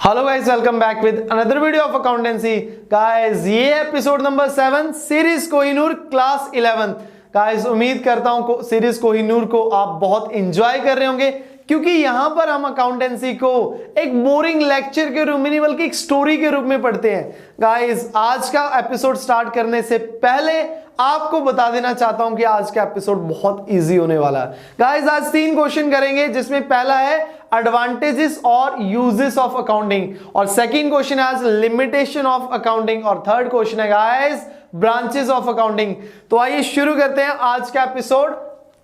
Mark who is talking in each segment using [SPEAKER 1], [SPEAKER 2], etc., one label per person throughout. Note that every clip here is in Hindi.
[SPEAKER 1] Hello guys, welcome back with another video of accountancy. Guys ये episode number 7 series Kohinoor class 11। Guys उम्मीद करता हूं सीरीज कोहिनूर को आप बहुत एंजॉय कर रहे होंगे, क्योंकि यहां पर हम अकाउंटेंसी को एक बोरिंग लेक्चर के रूप में नहीं बल्कि एक स्टोरी के रूप में पढ़ते हैं। गाइस आज का एपिसोड स्टार्ट करने से पहले आपको बता देना चाहता हूं कि आज का एपिसोड बहुत इजी होने वाला है। गाइस आज 3 क्वेश्चन करेंगे, जिसमें पहला है एडवांटेजेस और यूजेस ऑफ अकाउंटिंग, और सेकंड क्वेश्चन है लिमिटेशन ऑफ अकाउंटिंग, और थर्ड क्वेश्चन है गाइस ब्रांचेस ऑफ अकाउंटिंग। तो आइए शुरू करते हैं आज का एपिसोड।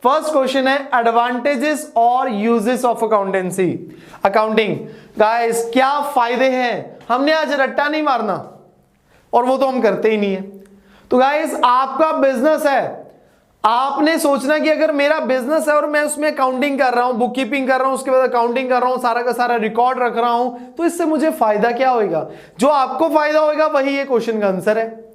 [SPEAKER 1] फर्स्ट क्वेश्चन है एडवांटेजेस और uses of accountancy accounting. Guys क्या फायदे हैं, हमने आज रट्टा नहीं मारना, और वो तो हम करते ही नहीं है। तो गाइस आपका बिजनेस है, आपने सोचना कि अगर मेरा बिजनेस है और मैं उसमें अकाउंटिंग कर रहा हूं, बुक कीपिंग कर रहा हूं, उसके बाद अकाउंटिंग कर रहा हूं, सारा का सारा रिकॉर्ड रख रहा हूं, तो इससे मुझे फायदा क्या होगा? जो आपको फायदा होगा वही ये क्वेश्चन का आंसर है।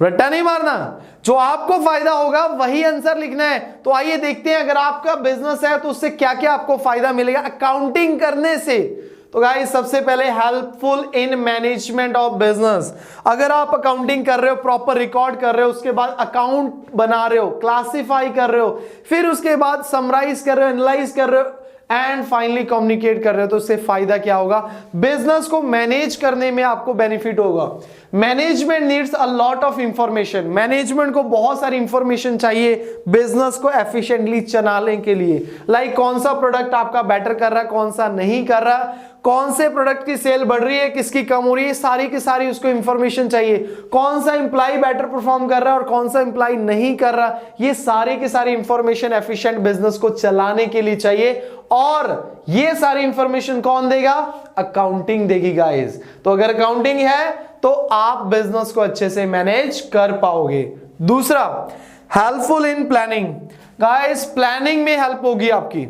[SPEAKER 1] रट्टा नहीं मारना, जो आपको फायदा होगा वही आंसर लिखना है। तो आइए देखते हैं अगर आपका बिजनेस है तो उससे क्या क्या आपको फायदा मिलेगा अकाउंटिंग करने से। तो गाइस सबसे पहले helpful in management of business. अगर आप अकाउंटिंग कर रहे हो, प्रॉपर रिकॉर्ड कर रहे हो, उसके बाद अकाउंट बना रहे हो, क्लासिफाई कर रहे हो, फिर उसके बाद समराइज कर रहे हो, एनालाइज कर रहे हो, एंड फाइनली कम्युनिकेट कर रहे हो, तो उससे फायदा क्या होगा? बिजनेस को मैनेज करने में आपको बेनिफिट होगा। Management needs a lot of information, management को बहुत सारी इंफॉर्मेशन चाहिए बिजनेस को एफिशिएंटली चलाने के लिए। लाइक कौन सा प्रोडक्ट आपका बेटर कर रहा है, कौन सा नहीं कर रहा, कौन से प्रोडक्ट की सेल बढ़ रही है, किसकी कम हो रही है, सारी की सारी उसको इंफॉर्मेशन चाहिए। कौन सा एम्प्लॉय बेटर परफॉर्म कर रहा है और कौन सा एम्प्लॉय नहीं कर रहा, ये सारी की सारी इंफॉर्मेशन एफिशिएंट बिजनेस को चलाने के लिए चाहिए। और ये सारी इंफॉर्मेशन कौन देगा? अकाउंटिंग देगी गाइस। तो अगर अकाउंटिंग है तो आप बिजनेस को अच्छे से मैनेज कर पाओगे। दूसरा, helpful in planning. Guys planning में हेल्प होगी आपकी।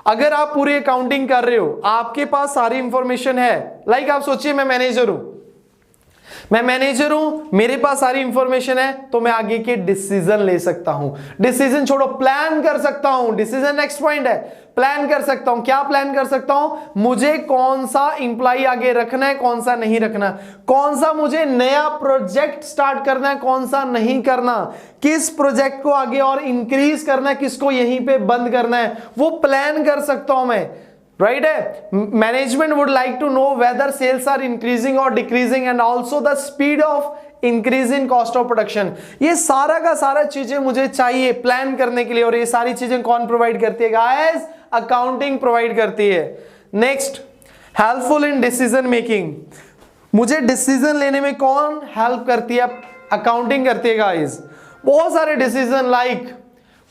[SPEAKER 1] अगर आप पूरी अकाउंटिंग कर रहे हो, आपके पास सारी इंफॉर्मेशन है, लाइक आप सोचिए मैं मैनेजर हूं, मेरे पास सारी इंफॉर्मेशन है, तो मैं आगे के डिसीजन ले सकता हूं। डिसीजन छोड़ो, प्लान कर सकता हूं। डिसीजन नेक्स्ट पॉइंट है, प्लान कर सकता हूं। क्या प्लान कर सकता हूं? मुझे कौन सा इंप्लॉय आगे रखना है, कौन सा नहीं रखना, कौन सा मुझे नया प्रोजेक्ट स्टार्ट करना है, कौन सा नहीं करना, किस प्रोजेक्ट को आगे और इंक्रीज करना है, किसको यहीं पे बंद करना है, वो प्लान कर सकता हूं मैं। राइट है। Management would like to know whether sales are increasing और decreasing and also the speed of increase in cost of production. ये सारा का सारा चीजें मुझे चाहिए प्लान करने के लिए, और ये सारी चीजें कौन प्रोवाइड करती है गाइस? अकाउंटिंग प्रोवाइड करती है। Next, helpful in decision making. मुझे डिसीजन लेने में कौन हेल्प करती है? अकाउंटिंग करती है गाइस। बहुत सारे डिसीजन, लाइक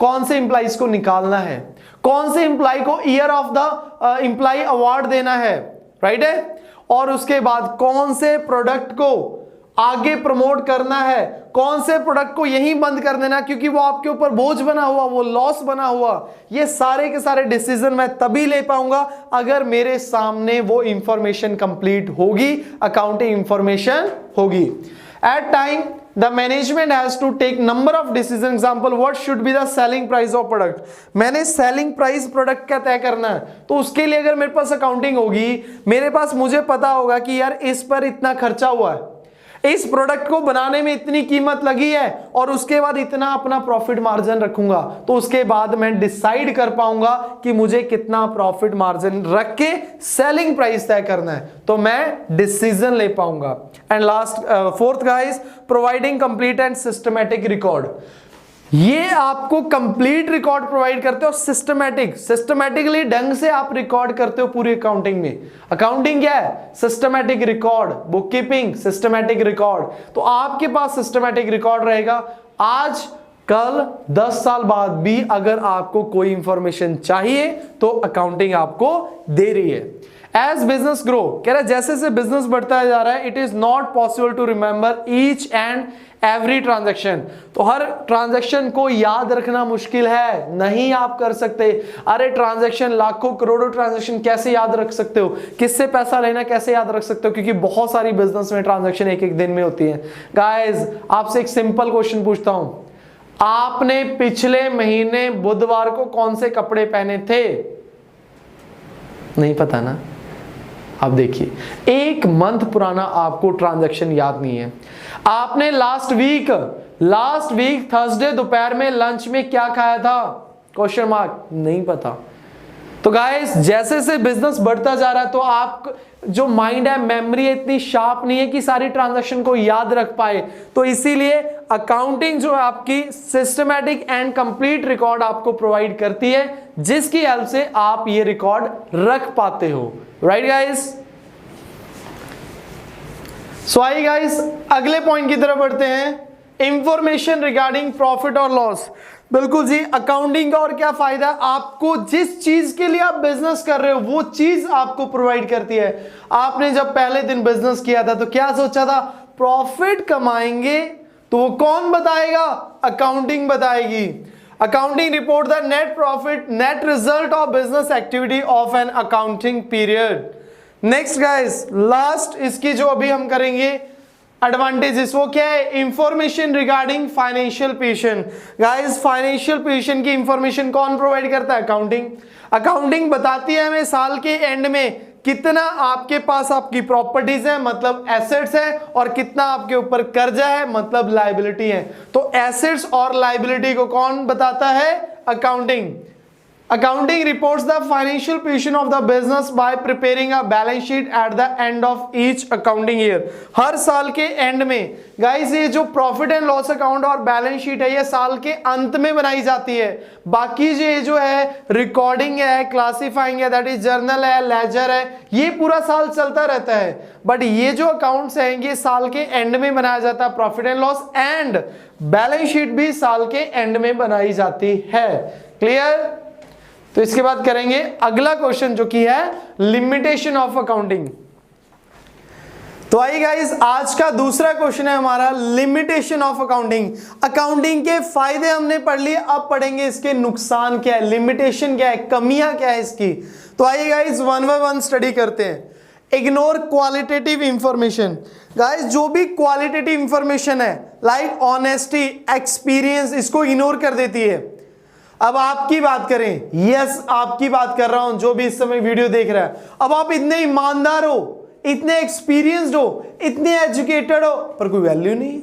[SPEAKER 1] कौन से इंप्लॉइज को निकालना है, कौन से इंप्लॉय को year of the employee award देना है, राइट है, और उसके बाद कौन से प्रोडक्ट को आगे प्रमोट करना है, कौन से प्रोडक्ट को यहीं बंद कर देना क्योंकि वो आपके ऊपर बोझ बना हुआ, वो लॉस बना हुआ। ये सारे के सारे डिसीजन मैं तभी ले पाऊंगा अगर मेरे सामने वो इंफॉर्मेशन कंप्लीट होगी, अकाउंटिंग इंफॉर्मेशन होगी। At time the management has to take number of decision. Example, what should be the selling price of product? मैंने selling price product का तय करना है, तो उसके लिए अगर मेरे पास अकाउंटिंग होगी, मेरे पास मुझे पता होगा कि यार इस पर इतना खर्चा हुआ है, इस प्रोडक्ट को बनाने में इतनी कीमत लगी है, और उसके बाद इतना अपना प्रॉफिट मार्जिन रखूंगा, तो उसके बाद मैं डिसाइड कर पाऊंगा कि मुझे कितना प्रॉफिट मार्जिन रख के सेलिंग प्राइस तय करना है, तो मैं डिसीजन ले पाऊंगा। And last, fourth guys, providing complete and systematic record. ये आपको कंप्लीट रिकॉर्ड प्रोवाइड करते हो, सिस्टमैटिकली ढंग से आप रिकॉर्ड करते हो पूरी अकाउंटिंग में। अकाउंटिंग क्या है? Systematic record, book keeping systematic record. तो आपके पास सिस्टमैटिक रिकॉर्ड रहेगा। आज कल 10 साल बाद भी अगर आपको कोई इंफॉर्मेशन चाहिए तो अकाउंटिंग आपको दे रही है। एज बिजनेस ग्रो, कह रहा है जैसे जैसे बिजनेस बढ़ता जा रहा है, it is not possible to remember each and every transaction. तो हर ट्रांजैक्शन को याद रखना मुश्किल है, नहीं आप कर सकते। अरे ट्रांजैक्शन, लाखों करोड़ों ट्रांजैक्शन कैसे याद रख सकते हो? किससे पैसा लेना कैसे याद रख सकते हो? क्योंकि बहुत सारी बिजनेस में ट्रांजैक्शन एक एक दिन में होती है। गाइस आपसे एक सिंपल क्वेश्चन पूछता हूं, आपने पिछले महीने बुधवार को कौन से कपड़े पहने थे? नहीं पता ना? अब देखिए, एक मंथ पुराना आपको ट्रांजैक्शन याद नहीं है, आपने लास्ट वीक थर्सडे दोपहर में लंच में क्या खाया था, क्वेश्चन मार्क, नहीं पता। तो गाइस जैसे से बिजनेस बढ़ता जा रहा है तो आप जो माइंड है, मेमोरी इतनी शार्प नहीं है कि सारी ट्रांजैक्शन को याद रख पाए। तो इसीलिए अकाउंटिंग जो है आपकी सिस्टमैटिक एंड कंप्लीट रिकॉर्ड आपको प्रोवाइड करती है, जिसकी हेल्प से आप ये रिकॉर्ड रख पाते हो। Right guys? सो आइए गाइस अगले पॉइंट की तरफ बढ़ते हैं, इंफॉर्मेशन रिगार्डिंग प्रॉफिट और लॉस। बिल्कुल जी, अकाउंटिंग का और क्या फायदा, आपको जिस चीज के लिए आप बिजनेस कर रहे हो वो चीज आपको प्रोवाइड करती है। आपने जब पहले दिन बिजनेस किया था तो क्या सोचा था, प्रॉफिट कमाएंगे, तो वो कौन बताएगा, अकाउंटिंग बताएगी। Accounting report the net profit, net result of business activity of an accounting period. Next guys, last इसकी जो अभी हम करेंगे एडवांटेजेस, वो क्या है, information regarding financial position. Guys financial position की इंफॉर्मेशन कौन प्रोवाइड करता है, अकाउंटिंग। अकाउंटिंग बताती है हमें साल के एंड में कितना आपके पास आपकी प्रॉपर्टीज है, मतलब एसेट्स है, और कितना आपके ऊपर कर्जा है, मतलब लायबिलिटी है। तो एसेट्स और लायबिलिटी को कौन बताता है, accounting. Accounting reports the financial position of the business by preparing a balance sheet at the end of each accounting year। हर साल के एंड में गाइस ये जो प्रॉफिट एंड लॉस अकाउंट और बैलेंस शीट है ये साल के अंत में बनाई जाती है। बाकी ये जो है रिकॉर्डिंग है, क्लासिफाइंग है, दैट इज जर्नल है, लेजर है, ये पूरा साल चलता रहता है। बट ये जो अकाउंट्स हैं ये साल के एंड में बनाया जाता है, profit and loss and balance sheet भी साल के एंड में बनाई जाती है। क्लियर? तो इसके बाद करेंगे अगला क्वेश्चन जो कि है लिमिटेशन ऑफ अकाउंटिंग। तो आइए गाइस आज का दूसरा क्वेश्चन है हमारा लिमिटेशन ऑफ अकाउंटिंग। अकाउंटिंग के फायदे हमने पढ़ लिए, अब पढ़ेंगे इसके नुकसान क्या है, लिमिटेशन क्या है, कमियां क्या है इसकी। तो आइए guys one by one study करते हैं। Ignore qualitative information. गाइस जो भी क्वालिटेटिव इंफॉर्मेशन है लाइक ऑनेस्टी, एक्सपीरियंस, इसको इग्नोर कर देती है। अब आपकी बात करें, यस आपकी बात कर रहा हूं जो भी इस समय वीडियो देख रहा है। अब आप इतने ईमानदार हो, इतने एक्सपीरियंस्ड हो, इतने एजुकेटेड हो, पर कोई वैल्यू नहीं है।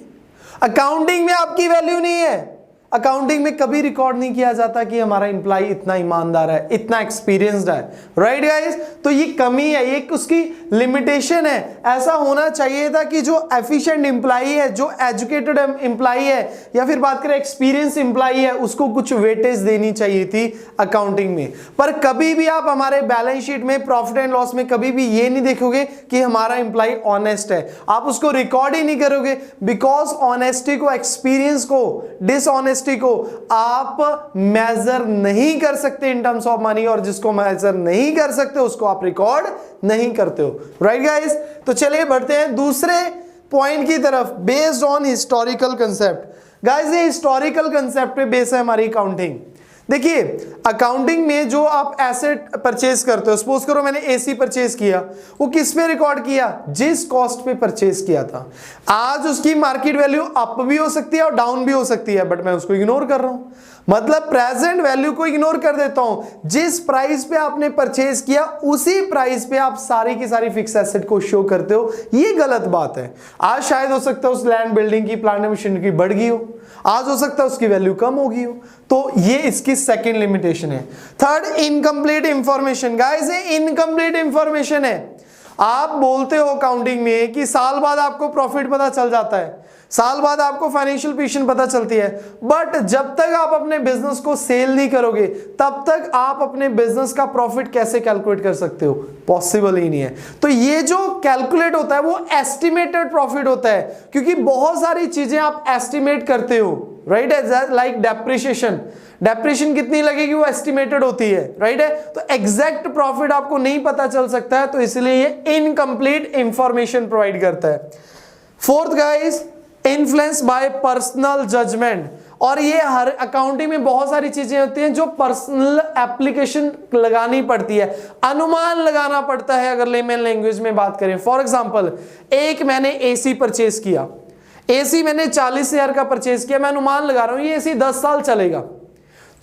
[SPEAKER 1] अकाउंटिंग में आपकी वैल्यू नहीं है। अकाउंटिंग में कभी रिकॉर्ड नहीं किया जाता कि हमारा एम्प्लॉय इतना ईमानदार है, इतना एक्सपीरियंस्ड है। Right guys? तो ये कमी है, ये उसकी लिमिटेशन है। ऐसा होना चाहिए था कि जो एफिशिएंट एम्प्लॉय है, जो एजुकेटेड एम्प्लॉय है, या फिर बात करें एक्सपीरियंस एम्प्लॉय है, उसको कुछ वेटेज देनी चाहिए थी अकाउंटिंग में। पर कभी भी आप हमारे बैलेंस शीट में, प्रॉफिट एंड लॉस में कभी भी ये नहीं देखोगे कि हमारा एम्प्लॉय ऑनेस्ट है। आप उसको रिकॉर्ड ही नहीं करोगे, बिकॉज ऑनेस्टी को, एक्सपीरियंस को, डिसऑनेस्टी को आप मेजर नहीं कर सकते इन टर्म्स ऑफ मनी, और जिसको मेजर नहीं कर सकते उसको आप रिकॉर्ड नहीं करते हो। Right guys? तो चलिए बढ़ते हैं दूसरे पॉइंट की तरफ, based on historical concept. Guys ये हिस्टोरिकल कंसेप्ट पे बेस है हमारी अकाउंटिंग। देखिए अकाउंटिंग में जो आप एसेट परचेज करते हो, सपोज करो मैंने एसी परचेज किया, वो किस पे रिकॉर्ड किया, जिस कॉस्ट पे परचेज किया था। आज उसकी मार्केट वैल्यू अप भी हो सकती है और डाउन भी हो सकती है, बट मैं उसको इग्नोर कर रहा हूं, मतलब प्रेजेंट वैल्यू को इग्नोर कर देता हूं। जिस प्राइस पे आपने परचेज किया उसी प्राइस पे आप सारी की सारी फिक्स एसेट को शो करते हो, ये गलत बात है। आज शायद हो सकता है उस लैंड, बिल्डिंग की, प्लांट मशीनरी की बढ़ गई हो, आज हो सकता है उसकी वैल्यू कम होगी हो। तो ये इसकी सेकंड लिमिटेशन है। Third, incomplete information. गाइस ये इनकम्प्लीट इंफॉर्मेशन है। आप बोलते हो अकाउंटिंग में कि साल बाद आपको प्रॉफिट पता चल जाता है, साल बाद आपको फाइनेंशियल पोजीशन पता चलती है, बट जब तक आप अपने बिजनेस को सेल नहीं करोगे तब तक आप अपने बिजनेस का प्रॉफिट कैसे कैलकुलेट कर सकते हो, पॉसिबल ही नहीं है। तो ये जो कैलकुलेट होता है वो एस्टिमेटेड प्रॉफिट होता है, क्योंकि बहुत सारी चीजें आप एस्टिमेट करते हो। राइट? लाइक डेप्रिसिएशन, डेप्रिसिएशन कितनी लगेगी वो एस्टिमेटेड होती है। राइट है? तो एग्जैक्ट प्रॉफिट आपको नहीं पता चल सकता है, तो इसलिए ये इनकम्प्लीट इंफॉर्मेशन प्रोवाइड करता है। Fourth guys, influence by personal judgement. और ये हर अकाउंटिंग में बहुत सारी चीजें होती हैं जो पर्सनल एप्लीकेशन लगानी पड़ती है, अनुमान लगाना पड़ता है। अगर लेमन लैंग्वेज में बात करें, फॉर एग्जांपल एक मैंने एसी परचेज किया, एसी मैंने 40,000 का परचेज किया, मैं अनुमान लगा रहा हूं ये एसी 10 साल चलेगा।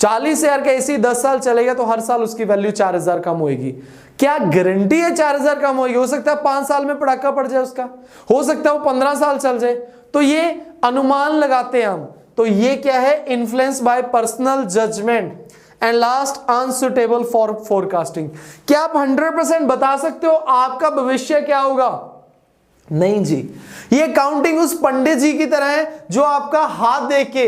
[SPEAKER 1] 40,000 का एसी 10 साल चलेगा तो हर साल उसकी वैल्यू 4,000 कम होगी। क्या गारंटी है 4,000 कम होगी? हो सकता है 5 साल में पटाखा पड़ जाए उसका, हो सकता है वो 15 साल चल जाए। तो ये अनुमान लगाते हैं हम। तो ये क्या है? Influence by personal judgement. And last, unsuitable for forecasting. क्या आप 100% बता सकते हो आपका भविष्य क्या होगा? नहीं जी। ये काउंटिंग उस पंडित जी की तरह है जो आपका हाथ देख के,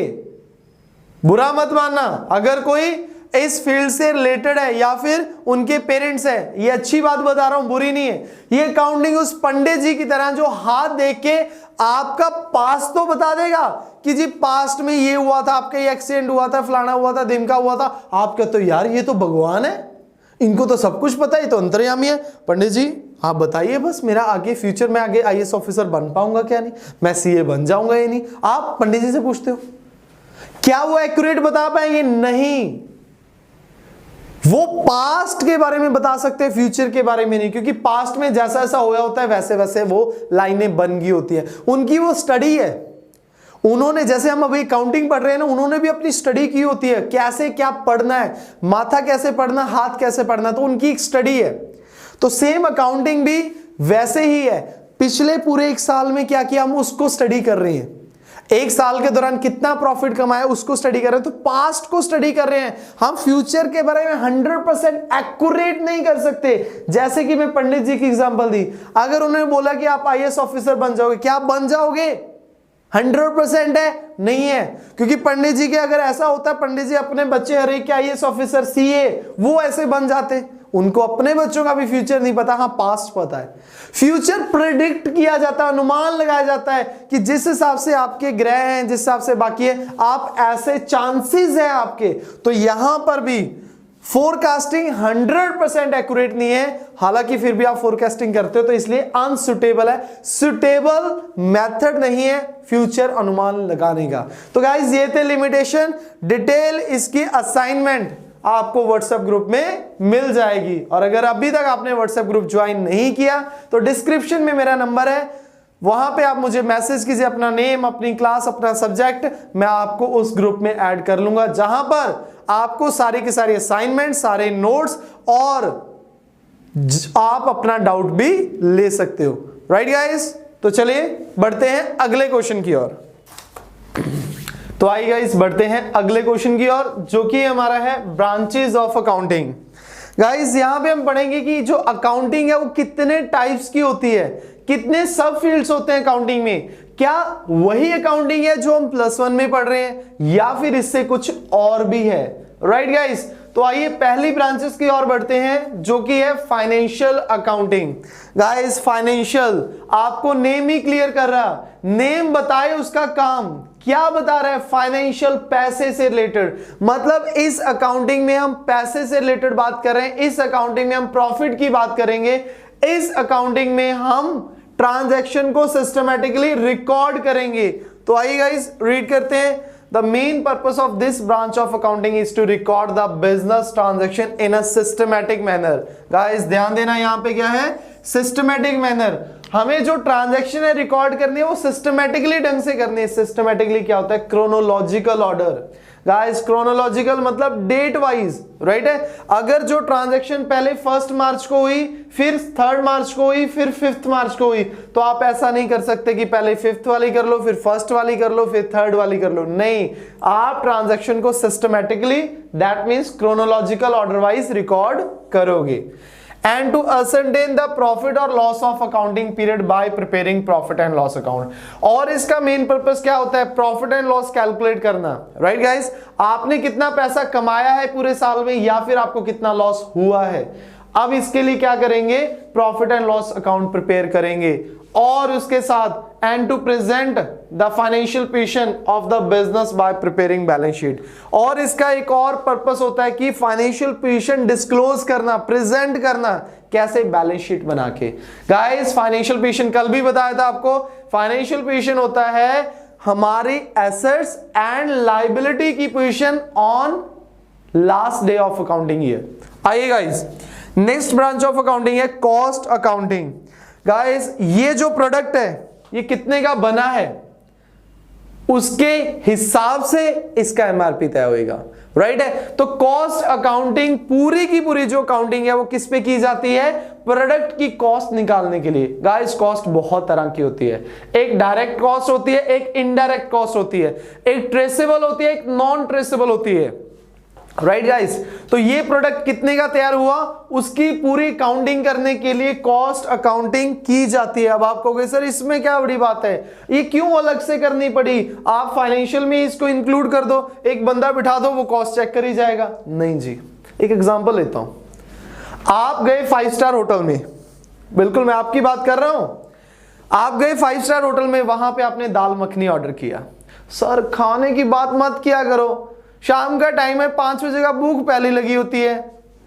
[SPEAKER 1] बुरा मत मानना अगर कोई इस फील्ड से रिलेटेड है या फिर उनके पेरेंट्स है, ये अच्छी बात बता रहा हूं, बुरी नहीं है। ये काउंटिंग उस पंडित जी की तरह जो हाथ देख के आपका पास्ट तो बता देगा कि जी पास्ट में ये हुआ था, आपका ये एक्सीडेंट हुआ था, फलाना हुआ था, ढिमका हुआ था। आप कहते हो यार ये तो भगवान है, इनको तो सब कुछ पता है, तो अंतर्यामी है। पंडित जी आप बताइए बस मेरा आगे फ्यूचर में आगे आईएएस ऑफिसर बन पाऊंगा क्या नहीं, मैं सीए बन जाऊंगा या नहीं। आप पंडित जी से पूछते हो, क्या वो एक्यूरेट बता पाएंगे? नहीं। वो पास्ट के बारे में बता सकते हैं, फ्यूचर के बारे में नहीं, क्योंकि पास्ट में जैसा ऐसा हुआ होता है वैसे वैसे वो लाइनें बन गई होती है। उनकी वो स्टडी है, उन्होंने, जैसे हम अभी काउंटिंग पढ़ रहे हैं ना, उन्होंने भी अपनी स्टडी की होती है, कैसे क्या पढ़ना है, माथा कैसे पढ़ना, हाथ कैसे पढ़ना, तो उनकी एक स्टडी है। तो सेम अकाउंटिंग भी वैसे ही है। पिछले पूरे 1 साल में क्या किया हम उसको स्टडी कर रहे हैं, 1 साल के दौरान कितना प्रॉफिट कमाया उसको स्टडी कर रहे हैं। तो पास्ट को स्टडी कर रहे हैं हम, फ्यूचर के बारे में 100% एक्यूरेट नहीं कर सकते। जैसे कि मैं पंडित जी की एग्जांपल दी, अगर उन्होंने बोला कि आप आईएएस ऑफिसर बन जाओगे, क्या आप बन जाओगे? 100% है? नहीं है। क्योंकि पंडित जी के अगर ऐसा होता, पंडित जी अपने बच्चे हर एक आईएएस ऑफिसर, सीए, वो ऐसे बन जाते। उनको अपने बच्चों का भी फ्यूचर नहीं पता, हाँ पास्ट पता है। फ्यूचर प्रेडिक्ट किया जाता है, अनुमान लगाया जाता है कि जिस हिसाब से आपके ग्रह हैं, जिस हिसाब से बाकी है, आप ऐसे चांसेस हैं आपके। तो यहां पर भी फोरकास्टिंग 100% एक्यूरेट नहीं है, हालांकि फिर भी आप फोरकास्टिंग करते हो, तो इसलिए अनसुटेबल है। सुटेबल मेथड नहीं है फ्यूचर अनुमान लगाने का। तो गाइस ये थे लिमिटेशन। डिटेल इसकी असाइनमेंट आपको व्हाट्सएप ग्रुप में मिल जाएगी। और अगर अभी तक आपने व्हाट्सएप ग्रुप ज्वाइन नहीं किया तो डिस्क्रिप्शन में मेरा नंबर है, वहां पे आप मुझे मैसेज कीजिए, अपना नेम, अपनी क्लास, अपना सब्जेक्ट, मैं आपको उस ग्रुप में ऐड कर लूंगा, जहां पर आपको सारी की सारी असाइनमेंट, सारे नोट्स और आप अपना डाउट भी ले सकते हो। राइट गाइस, तो चलिए बढ़ते हैं अगले क्वेश्चन की ओर। तो आइए गाइस बढ़ते हैं अगले क्वेश्चन की ओर, जो कि हमारा है ब्रांचेस ऑफ अकाउंटिंग। गाइस यहां पे हम पढ़ेंगे कि जो अकाउंटिंग है वो कितने टाइप्स की होती है, कितने सब फील्ड्स होते हैं अकाउंटिंग में। क्या वही अकाउंटिंग है जो हम +1 में पढ़ रहे हैं या फिर इससे कुछ और भी है? राइट गाइस, तो आइए पहली ब्रांचेस की ओर बढ़ते हैं, जो कि है फाइनेंशियल अकाउंटिंग। गाइस फाइनेंशियल, आपको नेम ही क्लियर कर रहा, नेम बताए उसका काम क्या बता रहा है? फाइनेंशियल, पैसे से रिलेटेड। मतलब इस अकाउंटिंग में हम पैसे से रिलेटेड बात कर रहे हैं, इस अकाउंटिंग में हम प्रॉफिट की बात करेंगे, इस अकाउंटिंग में हम ट्रांजैक्शन को सिस्टमैटिकली रिकॉर्ड करेंगे। तो आइए गाइस रीड करते हैं। The main purpose of this branch of accounting is to record the business transaction in a systematic manner. Guys ध्यान देना, यहां पे क्या है? Systematic manner. हमें जो ट्रांजैक्शन है रिकॉर्ड करनी है वो सिस्टमैटिकली ढंग से करनी है। सिस्टमैटिकली क्या होता है? Chronological order. गाइस क्रोनोलॉजिकल मतलब डेट वाइज, राइट है। अगर जो ट्रांजैक्शन पहले 1 मार्च को हुई, फिर 3 मार्च को हुई, फिर 5 मार्च को हुई, तो आप ऐसा नहीं कर सकते कि पहले 5th वाली कर लो, फिर 1st वाली कर लो, फिर 3rd वाली कर लो। नहीं, आप ट्रांजैक्शन को systematically, that means chronological order wise record करोगे। And to ascertain the profit or loss of accounting period by preparing profit and loss account। और इसका मेन पर्पस क्या होता है? प्रॉफिट एंड लॉस कैलकुलेट करना। राइट गाइस, आपने कितना पैसा कमाया है पूरे साल में या फिर आपको कितना लॉस हुआ है। अब इसके लिए क्या करेंगे? Profit and loss account prepare करेंगे, और उसके साथ and to present the financial position of the business by preparing balance sheet. और इसका एक और पर्पस होता है कि फाइनेंशियल पोजीशन डिस्क्लोज करना, प्रेजेंट करना, कैसे? बैलेंस शीट बना के। गाइस फाइनेंशियल पोजीशन कल भी बताया था आपको, फाइनेंशियल पोजीशन होता है हमारी एसेट्स एंड लायबिलिटी की position on last day of accounting year. आइए guys next branch of accounting है कॉस्ट अकाउंटिंग। गाइस ये जो प्रोडक्ट है ये कितने का बना है उसके हिसाब से इसका एमआरपी तय होगा, राइट है। तो कॉस्ट अकाउंटिंग पूरी की पूरी जो अकाउंटिंग है वो किस पे की जाती है, प्रोडक्ट की कॉस्ट निकालने के लिए। गाइस कॉस्ट बहुत तरह की होती है, एक डायरेक्ट कॉस्ट होती है, एक इनडायरेक्ट कॉस्ट होती है, एक ट्रेसेबल होती है, एक नॉन ट्रेसेबल होती है, राइट गाइस। तो ये प्रोडक्ट कितने का तैयार हुआ उसकी पूरी काउंटिंग करने के लिए कॉस्ट अकाउंटिंग की जाती है। अब आप कहोगे सर इसमें क्या बड़ी बात है, ये क्यों अलग से करनी पड़ी, आप फाइनेंशियल में इसको इंक्लूड कर दो, एक बंदा बिठा दो वो कॉस्ट चेक कर ही जाएगा। नहीं जी, एक एग्जांपल लेता हूं। आप गए 5 स्टार होटल में, बिल्कुल मैं आपकी बात कर रहा हूं, आप गए 5 स्टार होटल में, वहां पे आपने दाल मखनी ऑर्डर किया। सर खाने की बात मत किया करो, शाम का टाइम है, 5 बजे का भूख पहले लगी होती है,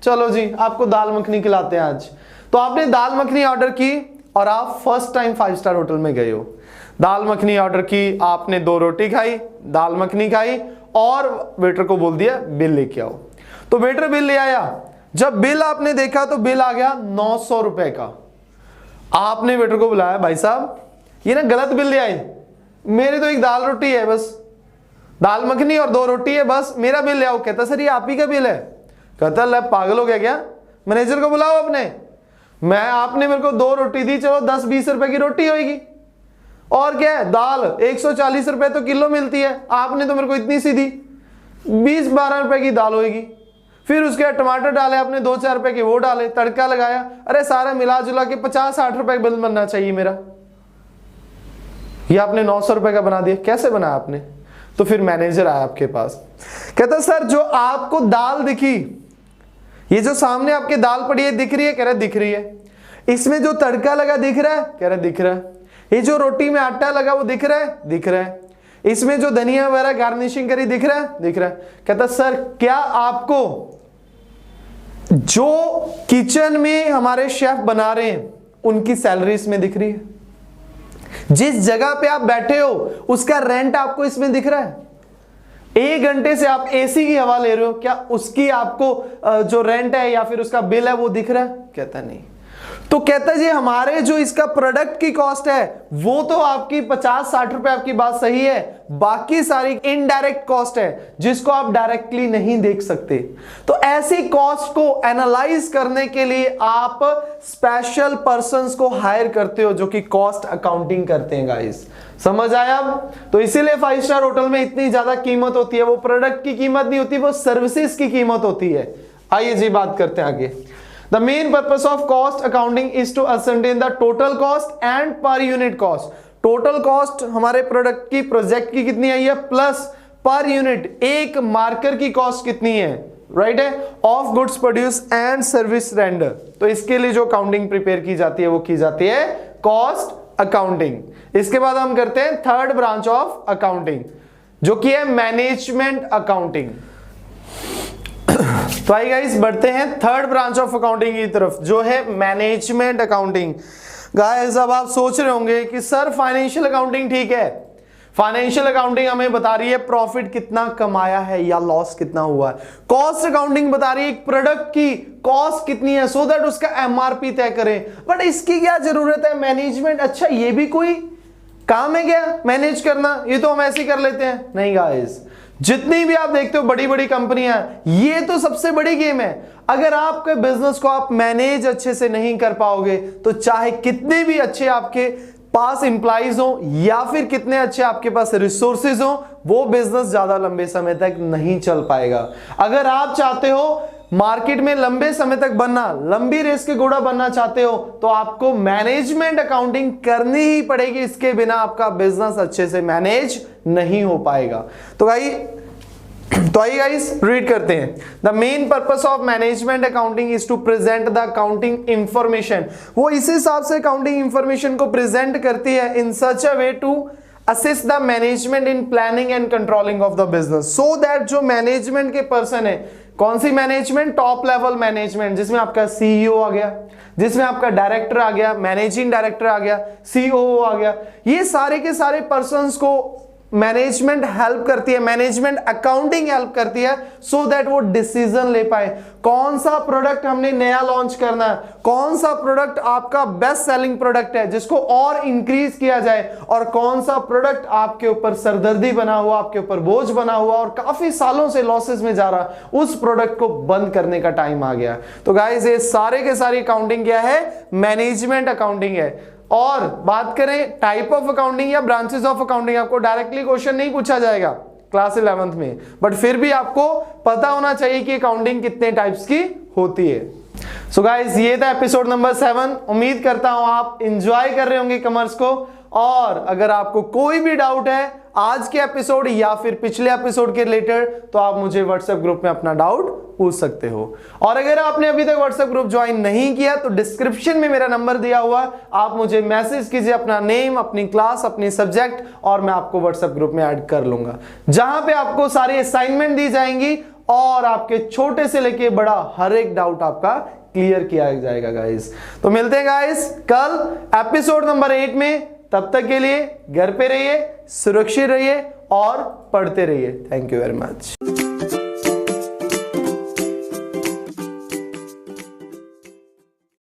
[SPEAKER 1] चलो जी आपको दाल मखनी खिलाते हैं आज। तो आपने दाल मखनी ऑर्डर की और आप फर्स्ट टाइम 5 स्टार होटल में गए हो, दाल मखनी ऑर्डर की, आपने 2 रोटी खाई, दाल मखनी खाई और वेटर को बोल दिया बिल लेके आओ। तो वेटर बिल ले आया, जब बिल आपने देखा तो बिल आ गया 900 रुपए का। आपने वेटर को बुलाया, भाई साहब ये ना गलत बिल ले आए, मेरे तो एक दाल रोटी है बस, दाल मखनी और 2 रोटी है बस, मेरा बिल ले आओ। कहता सर ये आप ही का बिल है। कहता ले पागल हो गया क्या, मैनेजर को बुलाओ अपने, मैं आपने मेरे को 2 रोटी दी, चलो 10-20 रुपए की रोटी होगी, और क्या है दाल 140 रुपए तो किलो मिलती है, आपने तो मेरे को इतनी सी दी, 20-12 रुपए की दाल होगी। फिर उसके बाद टमाटर डाले आपने, 2-4 रुपए के वो डाले, तड़का लगाया, अरे सारा मिला जुला के 50-60 रुपए बिल बनना चाहिए मेरा, ये आपने 900 रुपए का बना दिया, कैसे बनाया आपने। तो फिर मैनेजर आया आपके पास, कहता सर जो आपको दाल दिखी, ये जो सामने आपके दाल पड़ी है दिख रही है, कह रहा दिख रही है, इसमें जो तड़का लगा दिख रहा है, कह रहा दिख रहा है, ये जो रोटी में आटा लगा वो दिख रहा है, दिख रहा है, इसमें जो धनिया वगैरह गार्निशिंग करी दिख रहा है, दिख रहा है। कहता सर क्या आपको जो किचन में हमारे शेफ बना रहे हैं उनकी सैलरी इसमें दिख रही है, जिस जगह पे आप बैठे हो उसका रेंट आपको इसमें दिख रहा है, 1 घंटे से आप एसी की हवा ले रहे हो, क्या उसकी आपको जो रेंट है या फिर उसका बिल है वो दिख रहा है। कहता नहीं। तो कहता जी हमारे जो इसका प्रोडक्ट की कॉस्ट है वो तो आपकी 50-60 रुपए, आपकी बात सही है, बाकी सारी इनडायरेक्ट कॉस्ट है जिसको आप डायरेक्टली नहीं देख सकते। तो ऐसी कॉस्ट को एनालाइज करने के लिए आप स्पेशल पर्संस को हायर करते हो जो कि कॉस्ट अकाउंटिंग करते हैं। गाइस समझ आया अब। तो इसीलिए 5 स्टार होटल में इतनी ज्यादा कीमत होती है, वो प्रोडक्ट की कीमत नहीं होती, वो सर्विसेज की कीमत होती है। आइए जी बात करते हैं आगे। The main purpose of cost accounting is to ascertain the total cost and per unit cost. Total cost हमारे प्रोडक्ट की, प्रोजेक्ट की कितनी आई है, प्लस पर यूनिट एक मार्कर की कॉस्ट कितनी है, राइट है, of goods produce and service render. तो इसके लिए जो अकाउंटिंग प्रिपेयर की जाती है वो की जाती है कॉस्ट अकाउंटिंग। इसके बाद हम करते हैं थर्ड ब्रांच ऑफ अकाउंटिंग जो कि है मैनेजमेंट अकाउंटिंग। तो आइए गाइस बढ़ते हैं थर्ड ब्रांच ऑफ अकाउंटिंग की तरफ जो है मैनेजमेंट अकाउंटिंग। गाइस अब आप सोच रहे होंगे कि सर फाइनेंशियल अकाउंटिंग ठीक है, फाइनेंशियल अकाउंटिंग हमें बता रही है प्रॉफिट कितना कमाया है या लॉस कितना हुआ है, कॉस्ट अकाउंटिंग बता रही है एक प्रोडक्ट की कॉस्ट कितनी है सो दैट उसका एमआरपी तय करें, बट इसकी क्या जरूरत है मैनेजमेंट, अच्छा ये भी कोई काम है क्या मैनेज करना, ये तो हम ऐसे ही कर लेते हैं। नहीं गाइस, जितनी भी आप देखते हो बड़ी बड़ी कंपनियां, ये तो सबसे बड़ी गेम है। अगर आपके बिजनेस को आप मैनेज अच्छे से नहीं कर पाओगे तो चाहे कितने भी अच्छे आपके पास एम्प्लॉइज हो या फिर कितने अच्छे आपके पास रिसोर्सेज हो, वो बिजनेस ज्यादा लंबे समय तक नहीं चल पाएगा। अगर आप चाहते हो मार्केट में लंबे समय तक बनना, लंबी रेस के घोड़ा बनना चाहते हो तो आपको मैनेजमेंट अकाउंटिंग करनी ही पड़ेगी, इसके बिना आपका बिजनेस अच्छे से मैनेज नहीं हो पाएगा। तो आइए गाइस रीड करते हैं। The main purpose of management accounting is to present the accounting information. वो इस हिसाब से अकाउंटिंग इंफॉर्मेशन को प्रेजेंट करती है in such a way to assist the management in planning and controlling of the business, so that जो मैनेजमेंट के पर्सन है, कौन सी मैनेजमेंट, टॉप लेवल मैनेजमेंट जिसमें आपका सीईओ आ गया, जिसमें आपका डायरेक्टर आ गया, मैनेजिंग डायरेक्टर आ गया, सीओओ आ गया, ये सारे के सारे पर्संस को मैनेजमेंट हेल्प करती है, मैनेजमेंट अकाउंटिंग हेल्प करती है सो दैट वो डिसीजन ले पाए। कौन सा प्रोडक्ट हमने नया लॉन्च करना है, कौन सा प्रोडक्ट आपका बेस्ट सेलिंग प्रोडक्ट है जिसको और इंक्रीज किया जाए, और कौन सा प्रोडक्ट आपके ऊपर सरदर्दी बना हुआ, आपके ऊपर बोझ बना हुआ और काफी सालों से लॉसेस में जा रहा, उस प्रोडक्ट को बंद करने का टाइम आ गया। तो गाइस ये सारे के सारी अकाउंटिंग क्या है, मैनेजमेंट अकाउंटिंग है। और बात करें टाइप ऑफ अकाउंटिंग या ब्रांचेस ऑफ अकाउंटिंग, आपको डायरेक्टली क्वेश्चन नहीं पूछा जाएगा क्लास 11th में, बट फिर भी आपको पता होना चाहिए कि अकाउंटिंग कितने टाइप्स की होती है। सो गाइस ये था एपिसोड नंबर 7। उम्मीद करता हूं आप एंजॉय कर रहे होंगे कॉमर्स को, और अगर आपको कोई भी डाउट है आज के एपिसोड या फिर पिछले एपिसोड के रिलेटेड, तो आप मुझे व्हाट्सएप ग्रुप में अपना डाउट पूछ सकते हो। और अगर आपने अभी तक व्हाट्सएप ग्रुप ज्वाइन नहीं किया तो डिस्क्रिप्शन में मेरा नंबर दिया हुआ, आप मुझे मैसेज कीजिए अपना नेम, अपनी क्लास, अपनी सब्जेक्ट, और मैं आपको व्हाट्सएप ग्रुप में ऐड कर लूंगा, जहां पे आपको सारी असाइनमेंट दी जाएंगी और आपके छोटे से लेके बड़ा हर एक डाउट आपका क्लियर किया जाएगा गाइस। तो मिलते हैं गाइस कल एपिसोड नंबर 8 में। तब तक के लिए घर पे रहिए, सुरक्षित रहिए और पढ़ते रहिए। Thank you very much.